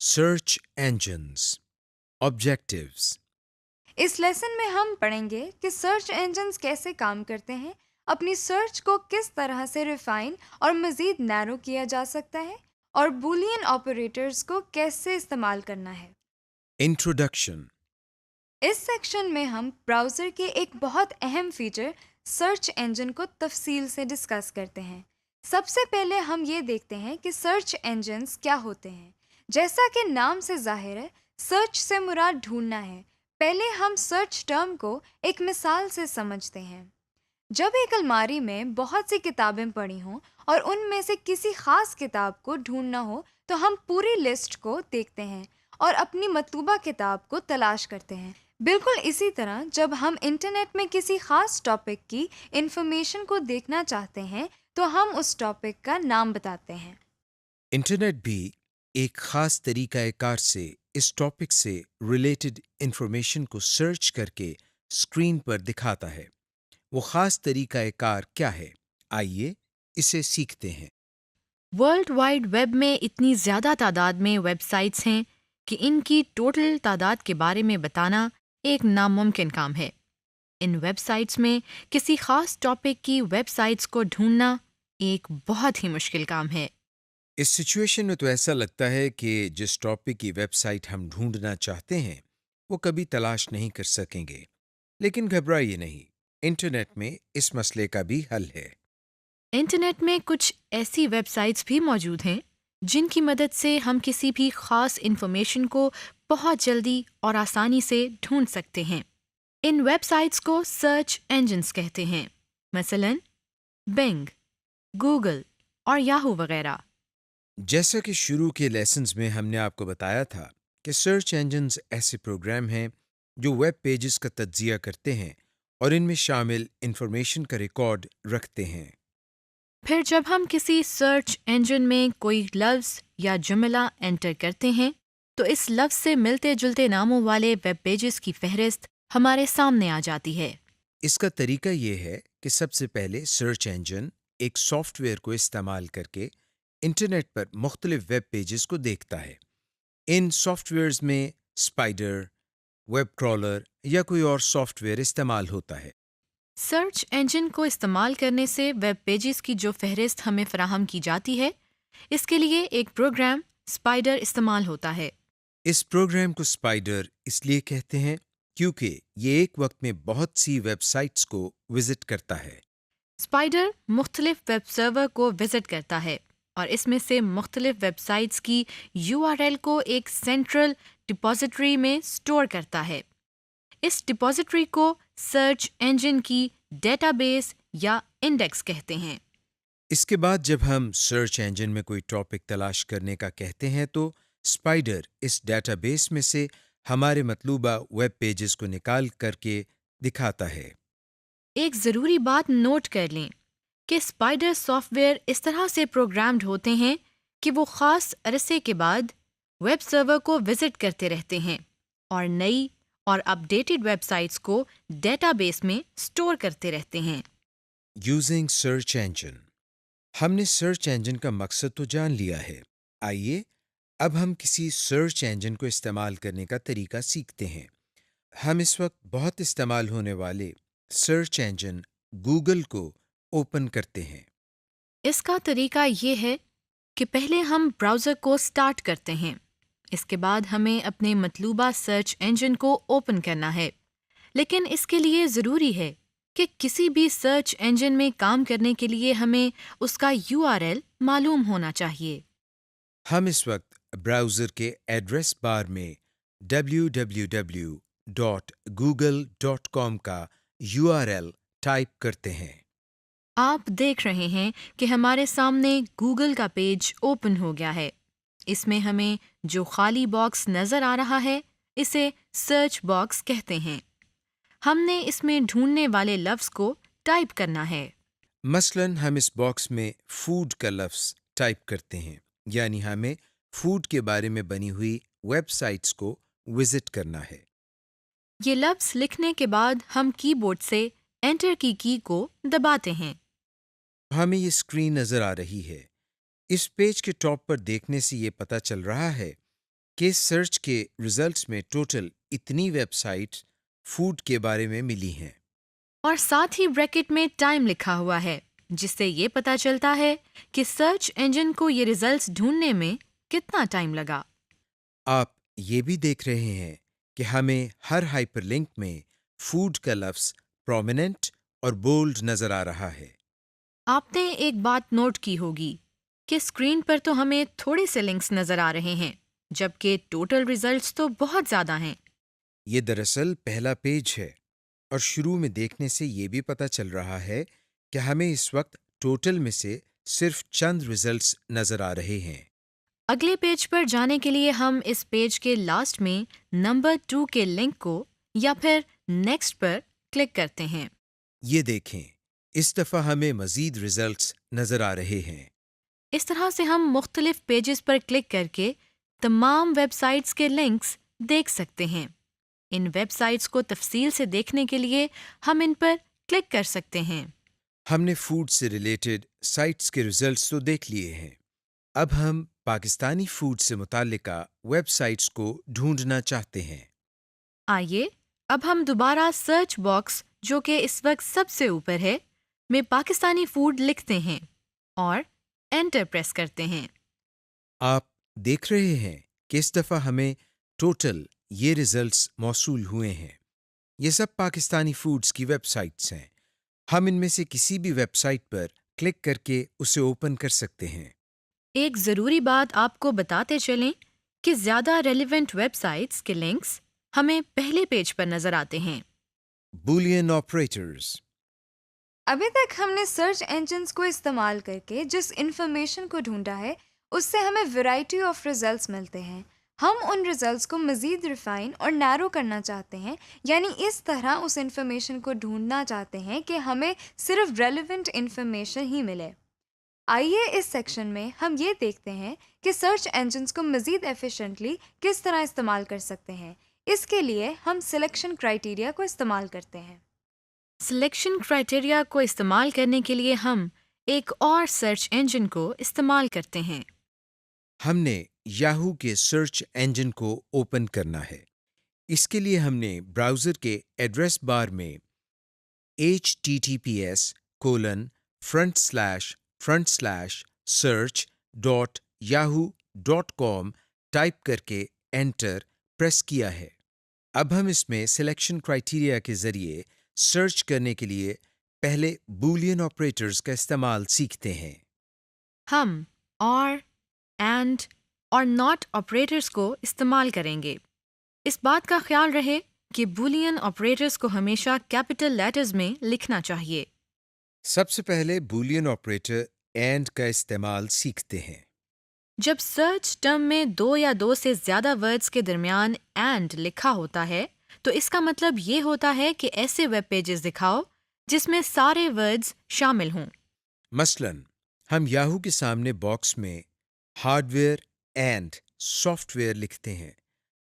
Search engines. Objectives. اس lesson میں ہم پڑھیں گے کہ سرچ انجنز کیسے کام کرتے ہیں، اپنی سرچ کو کس طرح سے ریفائن اور مزید نیرو کیا جا سکتا ہے، اور بولین آپریٹرز کو کیسے استعمال کرنا ہے۔ Introduction. اس سیکشن میں ہم براؤزر کے ایک بہت اہم فیچر سرچ انجن کو تفصیل سے ڈسکس کرتے ہیں۔ سب سے پہلے ہم یہ دیکھتے ہیں کہ سرچ انجنز کیا ہوتے ہیں۔ جیسا کہ نام سے ظاہر ہے، سرچ سے مراد ڈھونڈنا ہے۔ پہلے ہم سرچ ٹرم کو ایک مثال سے سمجھتے ہیں۔ جب ایک الماری میں بہت سی کتابیں پڑی ہوں اور ان میں سے کسی خاص کتاب کو ڈھونڈنا ہو تو ہم پوری لسٹ کو دیکھتے ہیں اور اپنی مطلوبہ کتاب کو تلاش کرتے ہیں۔ بالکل اسی طرح جب ہم انٹرنیٹ میں کسی خاص ٹاپک کی انفارمیشن کو دیکھنا چاہتے ہیں تو ہم اس ٹاپک کا نام بتاتے ہیں۔ انٹرنیٹ بھی ایک خاص طریقہ کار سے اس ٹاپک سے ریلیٹڈ انفارمیشن کو سرچ کر کے اسکرین پر دکھاتا ہے۔ وہ خاص طریقہ کار کیا ہے؟ آئیے اسے سیکھتے ہیں۔ ورلڈ وائڈ ویب میں اتنی زیادہ تعداد میں ویب سائٹس ہیں کہ ان کی ٹوٹل تعداد کے بارے میں بتانا ایک ناممکن کام ہے۔ ان ویب سائٹس میں کسی خاص ٹاپک کی ویب سائٹس کو ڈھونڈنا ایک بہت ہی مشکل کام ہے۔ اس سچویشن میں تو ایسا لگتا ہے کہ جس ٹاپک کی ویب سائٹ ہم ڈھونڈنا چاہتے ہیں وہ کبھی تلاش نہیں کر سکیں گے، لیکن گھبرائیے نہیں، انٹرنیٹ میں اس مسئلے کا بھی حل ہے۔ انٹرنیٹ میں کچھ ایسی ویب سائٹس بھی موجود ہیں جن کی مدد سے ہم کسی بھی خاص انفارمیشن کو بہت جلدی اور آسانی سے ڈھونڈ سکتے ہیں۔ ان ویب سائٹس کو سرچ انجنز کہتے ہیں، مثلاً بنگ، گوگل اور یاہو وغیرہ۔ جیسا کہ شروع کے لیسنز میں ہم نے آپ کو بتایا تھا کہ سرچ انجنز ایسے پروگرام ہیں جو ویب پیجز کا تجزیہ کرتے ہیں اور ان میں شامل انفارمیشن کا ریکارڈ رکھتے ہیں۔ پھر جب ہم کسی سرچ انجن میں کوئی لفظ یا جملہ انٹر کرتے ہیں تو اس لفظ سے ملتے جلتے ناموں والے ویب پیجز کی فہرست ہمارے سامنے آ جاتی ہے۔ اس کا طریقہ یہ ہے کہ سب سے پہلے سرچ انجن ایک سافٹ ویئر کو استعمال کر کے انٹرنیٹ پر مختلف ویب پیجز کو دیکھتا ہے۔ ان سافٹ ویئرز میں اسپائڈر، ویب کرالر یا کوئی اور سافٹ ویئر استعمال ہوتا ہے۔ سرچ انجن کو استعمال کرنے سے ویب پیجز کی جو فہرست ہمیں فراہم کی جاتی ہے، اس کے لیے ایک پروگرام اسپائڈر استعمال ہوتا ہے۔ اس پروگرام کو اسپائڈر اس لیے کہتے ہیں کیونکہ یہ ایک وقت میں بہت سی ویب سائٹس کو وزٹ کرتا ہے۔ اسپائڈر مختلف ویب سرور کو وزٹ کرتا ہے اور اس میں سے مختلف ویب سائٹس کی URL کو ایک سینٹرل ڈپوزیٹری میں اسٹور کرتا ہے۔ اس ڈپوزیٹری کو سرچ انجن کی ڈیٹا بیس یا انڈیکس کہتے ہیں۔ اس کے بعد جب ہم سرچ انجن میں کوئی ٹاپک تلاش کرنے کا کہتے ہیں تو اسپائڈر اس ڈیٹا بیس میں سے ہمارے مطلوبہ ویب پیجز کو نکال کر کے دکھاتا ہے۔ ایک ضروری بات نوٹ کر لیں کہ اسپائڈر سافٹ ویئر اس طرح سے پروگرامڈ ہوتے ہیں کہ وہ خاص عرصے کے بعد ویب سرور کو وزٹ کرتے رہتے ہیں اور نئی اور اپ ڈیٹڈ ویب سائٹس کو ڈیٹا بیس میں اسٹور کرتے رہتے ہیں۔ یوزنگ سرچ انجن، ہم نے سرچ انجن کا مقصد تو جان لیا ہے۔ آئیے اب ہم کسی سرچ انجن کو استعمال کرنے کا طریقہ سیکھتے ہیں۔ ہم اس وقت بہت استعمال ہونے والے سرچ انجن گوگل کو اوپن کرتے ہیں۔ اس کا طریقہ یہ ہے کہ پہلے ہم براؤزر کو سٹارٹ کرتے ہیں، اس کے بعد ہمیں اپنے مطلوبہ سرچ انجن کو اوپن کرنا ہے، لیکن اس کے لیے ضروری ہے کہ کسی بھی سرچ انجن میں کام کرنے کے لیے ہمیں اس کا URL معلوم ہونا چاہیے۔ ہم اس وقت براؤزر کے ایڈریس بار میں www.google.com کا URL ٹائپ کرتے ہیں۔ آپ دیکھ رہے ہیں کہ ہمارے سامنے گوگل کا پیج اوپن ہو گیا ہے۔ اس میں ہمیں جو خالی باکس نظر آ رہا ہے اسے سرچ باکس کہتے ہیں۔ ہم نے اس میں ڈھونڈنے والے لفظ کو ٹائپ کرنا ہے۔ مثلاً ہم اس باکس میں فوڈ کا لفظ ٹائپ کرتے ہیں، یعنی ہمیں فوڈ کے بارے میں بنی ہوئی ویب سائٹس کو وزٹ کرنا ہے۔ یہ لفظ لکھنے کے بعد ہم کی بورڈ سے انٹر کی کو دباتے ہیں۔ ہمیں یہ اسکرین نظر آ رہی ہے۔ اس پیج کے ٹاپ پر دیکھنے سے یہ پتہ چل رہا ہے کہ سرچ کے ریزلٹس میں ٹوٹل اتنی ویب سائٹس فوڈ کے بارے میں ملی ہیں۔ اور ساتھ ہی بریکٹ میں ٹائم لکھا ہوا ہے، جس سے یہ پتہ چلتا ہے کہ سرچ انجن کو یہ ریزلٹس ڈھونڈنے میں کتنا ٹائم لگا۔ آپ یہ بھی دیکھ رہے ہیں کہ ہمیں ہر ہائپر لنک میں فوڈ کا لفظ پرومیننٹ اور بولڈ نظر آ رہا ہے۔ آپ نے ایک بات نوٹ کی ہوگی کہ اسکرین پر تو ہمیں تھوڑے سے لنکس نظر آ رہے ہیں، جبکہ ٹوٹل ریزلٹس تو بہت زیادہ ہیں۔ یہ دراصل پہلا پیج ہے، اور شروع میں دیکھنے سے یہ بھی پتہ چل رہا ہے کہ ہمیں اس وقت ٹوٹل میں سے صرف چند ریزلٹس نظر آ رہے ہیں۔ اگلے پیج پر جانے کے لیے ہم اس پیج کے لاسٹ میں نمبر 2 کے لنک کو یا پھر نیکسٹ پر کلک کرتے ہیں۔ یہ دیکھیں، اس دفعہ ہمیں مزید ریزلٹس نظر آ رہے ہیں۔ اس طرح سے ہم مختلف پیجز پر کلک کر کے تمام ویب سائٹس کے لنکس دیکھ سکتے ہیں۔ ان ویب سائٹس کو تفصیل سے دیکھنے کے لیے ہم ان پر کلک کر سکتے ہیں۔ ہم نے فوڈ سے ریلیٹڈ سائٹس کے ریزلٹس تو دیکھ لیے ہیں، اب ہم پاکستانی فوڈ سے متعلقہ ویب سائٹس کو ڈھونڈنا چاہتے ہیں۔ آئیے اب ہم دوبارہ سرچ باکس جو کہ اس وقت سب سے اوپر ہے میں پاکستانی فوڈ لکھتے ہیں اور انٹر پریس کرتے ہیں۔ آپ دیکھ رہے ہیں کہ اس دفعہ ہمیں ٹوٹل یہ ریزلٹس موصول ہوئے ہیں۔ یہ سب پاکستانی فوڈز کی ویب سائٹس ہیں۔ ہم ان میں سے کسی بھی ویب سائٹ پر کلک کر کے اسے اوپن کر سکتے ہیں۔ ایک ضروری بات آپ کو بتاتے چلیں کہ زیادہ ریلیونٹ ویب سائٹس کے لنکس ہمیں پہلے پیج پر نظر آتے ہیں۔ Boolean operators. ابھی تک ہم نے سرچ انجنز کو استعمال کر کے جس انفارمیشن کو ڈھونڈا ہے اس سے ہمیں ویرائٹی آف ریزلٹس ملتے ہیں۔ ہم ان ریزلٹس کو مزید ریفائن اور نیرو کرنا چاہتے ہیں، یعنی اس طرح اس انفارمیشن کو ڈھونڈنا چاہتے ہیں کہ ہمیں صرف ریلیونٹ انفارمیشن ہی ملے۔ آئیے اس سیکشن میں ہم یہ دیکھتے ہیں کہ سرچ انجنز کو مزید ایفیشینٹلی کس طرح استعمال کر سکتے ہیں۔ اس کے لیے ہم سلیکشن کرائیٹیریا کو استعمال کرتے ہیں۔ سلیکشن کرائیٹیریا کو استعمال کرنے کے لیے ہم ایک اور سرچ انجن کو استعمال کرتے ہیں۔ ہم نے یاہو کے سرچ انجن کو اوپن کرنا ہے۔ اس کے لیے ہم نے براؤزر کے ایڈریس بار میں https://search.yahoo.com ٹائپ کر کے انٹر پریس کیا ہے۔ اب ہم اس میں سلیکشن کرائیٹیریا کے ذریعے سرچ کرنے کے لیے پہلے بولین آپریٹرز کا استعمال سیکھتے ہیں۔ ہم اور اینڈ اور ناٹ آپریٹرز کو استعمال کریں گے۔ اس بات کا خیال رہے کہ بولین آپریٹرز کو ہمیشہ کیپٹل لیٹرز میں لکھنا چاہیے۔ سب سے پہلے بولین آپریٹر اینڈ کا استعمال سیکھتے ہیں۔ جب سرچ ٹرم میں 2 یا 2 سے زیادہ ورڈز کے درمیان اینڈ لکھا ہوتا ہے تو اس کا مطلب یہ ہوتا ہے کہ ایسے ویب پیجز دکھاؤ جس میں سارے ورڈز شامل ہوں۔ مثلاً ہم یاہو کے سامنے باکس میں hard where and soft where لکھتے ہیں،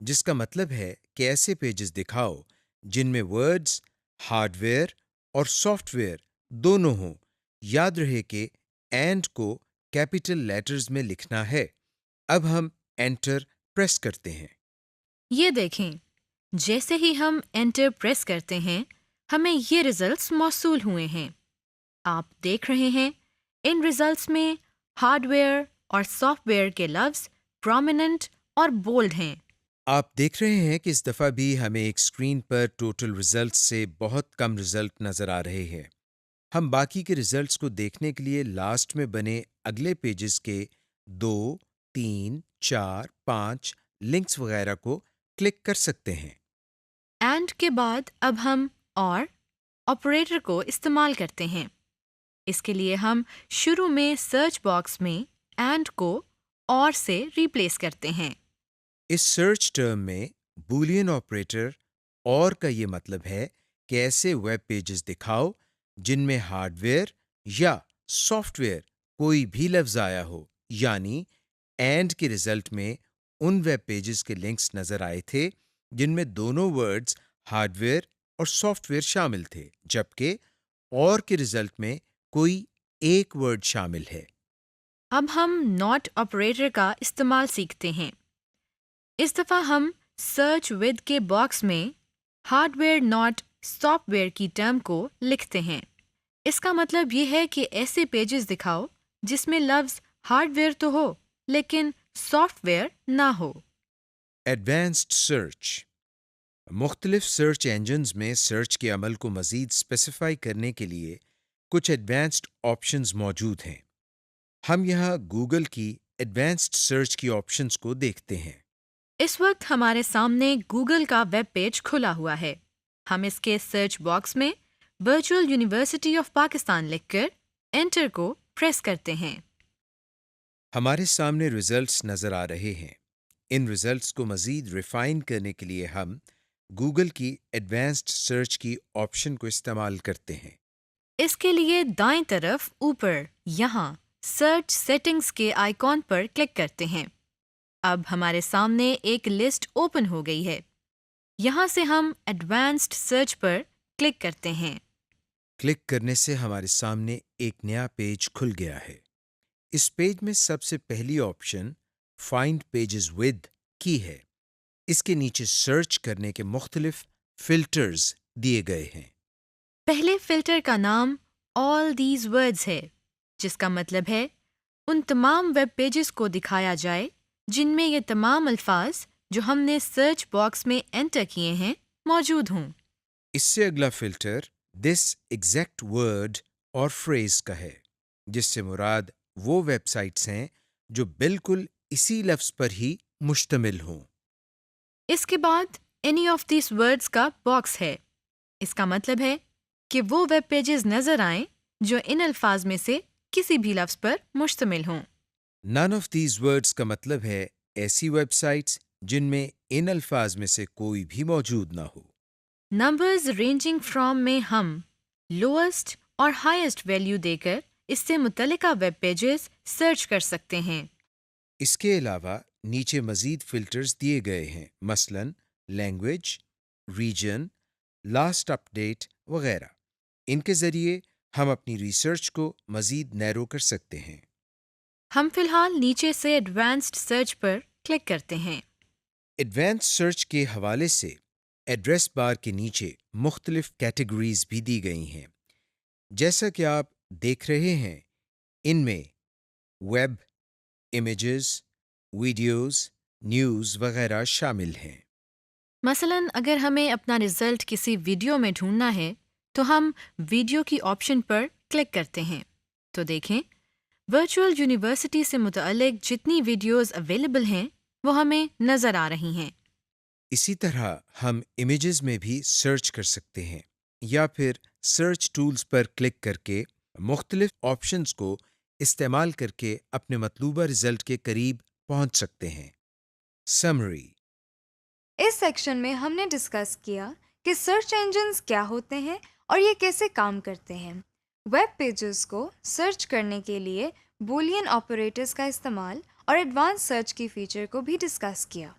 جس کا مطلب ہے کہ ایسے پیجز دکھاؤ جن میں ورڈز ہارڈ ویئر اور سافٹ ویئر دونوں ہوں۔ یاد رہے کہ اینڈ کو کیپٹل لیٹرز میں لکھنا ہے۔ اب ہم انٹر پریس کرتے ہیں۔ یہ دیکھیں، جیسے ہی ہم انٹر پریس کرتے ہیں ہمیں یہ ریزلٹس موصول ہوئے ہیں۔ آپ دیکھ رہے ہیں ان ریزلٹس میں ہارڈ ویئر اور سافٹ ویئر کے لفظ پرومیننٹ اور بولڈ ہیں۔ آپ دیکھ رہے ہیں کہ اس دفعہ بھی ہمیں ایک اسکرین پر ٹوٹل ریزلٹس سے بہت کم ریزلٹ نظر آ رہے ہیں۔ ہم باقی کے ریزلٹس کو دیکھنے کے لیے لاسٹ میں بنے اگلے پیجز کے 2، 3، 4، 5 لنکس وغیرہ کو کلک کر سکتے ہیں۔ اینڈ کے بعد اب ہم اور آپریٹر کو استعمال کرتے ہیں۔ اس کے لیے ہم شروع میں سرچ باکس میں اینڈ کو اور سے ریپلیس کرتے ہیں۔ اس سرچ ٹرم میں بولین آپریٹر اور کا یہ مطلب ہے کہ ایسے ویب پیجز دکھاؤ جن میں ہارڈ ویئر یا سافٹ ویئر کوئی بھی لفظ آیا ہو، یعنی اینڈ کے رزلٹ میں ان ویب پیجز کے لنکس نظر آئے تھے جن میں دونوں ورڈز ہارڈ ویئر اور سافٹ ویئر شامل تھے، جبکہ اور کے رزلٹ میں کوئی ایک ورڈ شامل ہے۔ اب ہم ناٹ آپریٹر کا استعمال سیکھتے ہیں۔ اس دفعہ ہم سرچ ود کے باکس میں hard where not soft where کی ٹرم کو لکھتے ہیں۔ اس کا مطلب یہ ہے کہ ایسے پیجز دکھاؤ جس میں لفظ ہارڈ ویئر تو ہو لیکن سافٹ ویئر نہ ہو۔ Advanced search. مختلف سرچ انجنز میں سرچ کے عمل کو مزید اسپیسیفائی کرنے کے لیے کچھ ایڈوانسڈ آپشنز موجود ہیں۔ ہم یہاں گوگل کی ایڈوانسڈ سرچ کی آپشنز کو دیکھتے ہیں۔ اس وقت ہمارے سامنے گوگل کا ویب پیج کھلا ہوا ہے۔ ہم اس کے سرچ باکس میں ورچوئل یونیورسٹی آف پاکستان لکھ کر انٹر کو پریس کرتے ہیں۔ ہمارے سامنے ریزلٹس نظر آ رہے ہیں۔ ان ریزلٹس کو مزید ریفائن کرنے کے لیے ہم گوگل کی ایڈوانسڈ سرچ کی آپشن کو استعمال کرتے ہیں۔ اس کے لیے دائیں طرف اوپر یہاں سرچ سیٹنگز کے آئیکن پر کلک کرتے ہیں۔ اب ہمارے سامنے ایک لسٹ اوپن ہو گئی ہے۔ یہاں سے ہم ایڈوانسڈ سرچ پر کلک کرتے ہیں۔ کلک کرنے سے ہمارے سامنے ایک نیا پیج کھل گیا ہے۔ اس پیج میں سب سے پہلی آپشن فائنڈ پیجز ود کی ہے۔ اس کے نیچے سرچ کرنے کے مختلف فلٹرز دیے گئے ہیں۔ پہلے فلٹر کا نام آل دیز ورڈز ہے، جس کا مطلب ہے ان تمام ویب پیجز کو دکھایا جائے جن میں یہ تمام الفاظ جو ہم نے سرچ باکس میں انٹر کیے ہیں موجود ہوں۔ اس سے اگلا فلٹر دس ایگزیکٹ ورڈ اور فریز کا ہے، جس سے مراد وہ ویب سائٹس ہیں جو بالکل اسی لفظ پر ہی مشتمل ہوں۔ اس کے بعد اینی آف دیز ورڈز کا باکس ہے۔ اس کا مطلب ہے کہ وہ ویب پیجز نظر آئیں جو ان الفاظ میں سے کسی بھی لفظ پر مشتمل ہوں۔ نن آف دیز ورڈز کا مطلب ہے ایسی ویب سائٹس جن میں ان الفاظ میں سے کوئی بھی موجود نہ ہو۔ نمبرز رینجنگ فرام میں ہم لوئسٹ اور ہائیسٹ ویلیو دے کر اس سے متعلقہ ویب پیجز سرچ کر سکتے ہیں۔ اس کے علاوہ نیچے مزید فلٹرز دیے گئے ہیں، مثلا لینگویج، ریجن، لاسٹ اپ ڈیٹ وغیرہ۔ ان کے ذریعے ہم اپنی ریسرچ کو مزید نیرو کر سکتے ہیں۔ ہم فی الحال نیچے سے ایڈوانسڈ سرچ پر کلک کرتے ہیں۔ ایڈوانس سرچ کے حوالے سے ایڈریس بار کے نیچے مختلف کیٹیگریز بھی دی گئی ہیں۔ جیسا کہ آپ دیکھ رہے ہیں، ان میں ویب، امیجز، ویڈیوز، نیوز وغیرہ شامل ہیں۔ مثلاً اگر ہمیں اپنا رزلٹ کسی ویڈیو میں ڈھونڈنا ہے تو ہم ویڈیو کی آپشن پر کلک کرتے ہیں تو دیکھیں ورچوئل یونیورسٹی سے متعلق جتنی ویڈیوز اویلیبل ہیں وہ ہمیں نظر آ رہی ہیں۔ اسی طرح ہم امیجز میں بھی سرچ کر سکتے ہیں یا پھر سرچ ٹولز پر کلک کر کے مختلف آپشنز کو استعمال کر کے اپنے مطلوبہ رزلٹ کے قریب پہنچ سکتے ہیں۔ سمری۔ اس سیکشن میں ہم نے ڈسکس کیا کہ سرچ انجنز کیا ہوتے ہیں اور یہ کیسے کام کرتے ہیں۔ ویب پیجز کو سرچ کرنے کے لیے بولین آپریٹرز کا استعمال اور ایڈوانس سرچ کی فیچر کو بھی ڈسکس کیا۔